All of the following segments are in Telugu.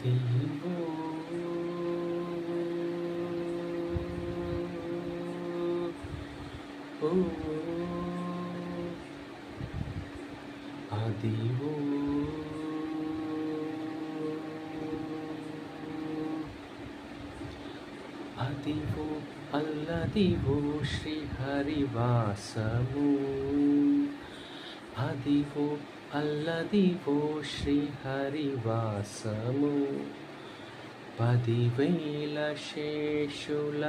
అదివో ఓ అదివో అదివో అల్లదివో శ్రీహరివాసము అదివో అల్లదివో శ్రీహరివాసము 10,000 శేషుల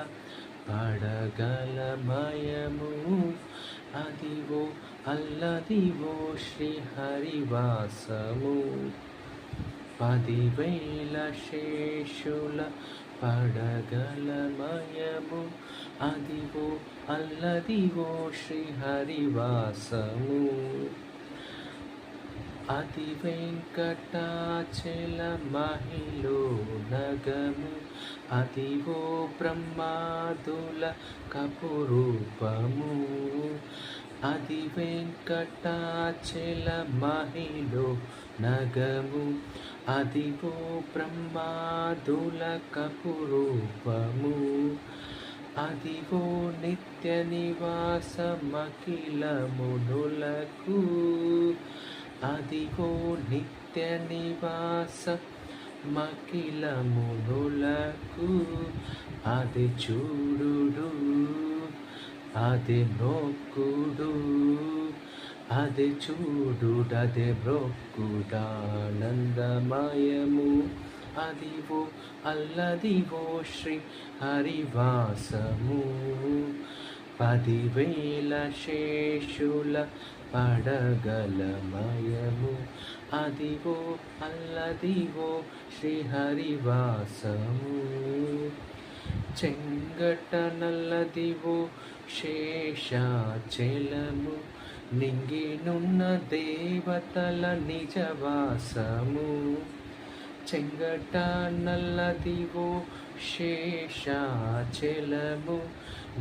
పడగలమయము అదివో అల్లదివో శ్రీహరివాసము 10,000 శేషుల పడగలమయము అదివో అల్లదివో శ్రీహరివాసము అది వెంకటాచల మహిళో నగము అదివో బ్రహ్మాదుల కపురూపము అది వెంకటాచల మహిళో నగము అదివో బ్రహ్మాదుల కపురూపము అదివో నిత్య నివాసమఖిల మునులకు అదిగో నిత్య నివాస మఖిల మునులకు అది చూడుడు అది నొక్కుడు అది చూడుడది బ్రొక్కుడానందమయము అదివో అల్లదివో శ్రీ హరివాసము 10,000 శేషుల పడగలమయము అదివో అల్లదివో శ్రీహరివాసము చెంగట నల్లదివో శేషాచలము నింగినున్న దేవతల నిజవాసము చెంగట నల్లదివో శేషాచలము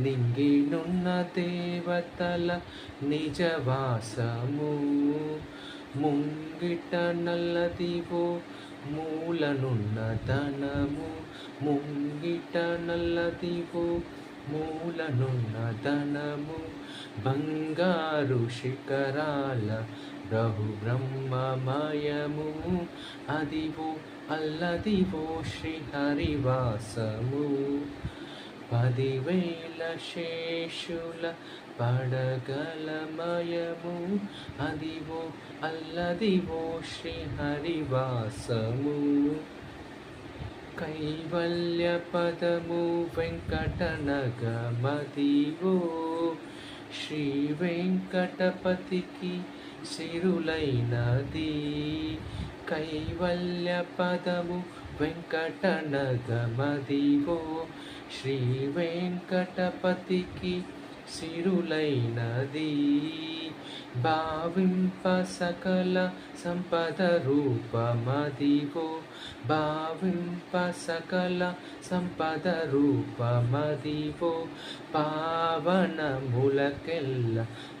నింగినున్న దేవతల నిజవాసము ముంగిట నల్లదివో మూలనున్న ధనము ముంగిట నల్లదివో మూలనున్న ధనము బంగారు శిఖరాల బ్రహ్మమయము అదివో అల్లదివో శ్రీహరివాసము 10,000 శేషుల పడగలమయము అదివో అల్లదివో శ్రీహరివాసము కైవల్య పదము వెంకటనగమదివో శ్రీ వెంకటపతికి సిరులైనది కైవల్య పదము వెంకటనగమదివో శ్రీ వెంకటపతికి సిరులైనది భావింప సకల సంపద రూపమదివో భావింప సకల సంపద రూపమదివో పావనములకెల్ల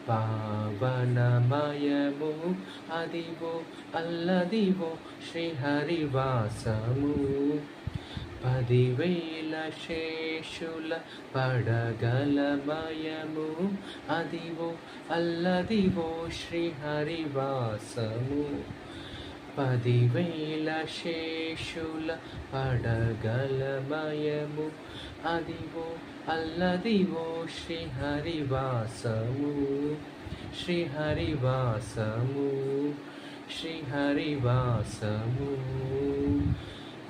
పావనమయము అదివో అల్లదివో శ్రీహరివాసము 10,000 శేషుల పడగలమయము అదివో అల్లదివో శ్రీహరివాసము 10,000 శేషుల పడగలమయము అదివో అల్లదివో శ్రీహరివాసము శ్రీహరివాసము శ్రీహరివాసము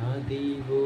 అదివో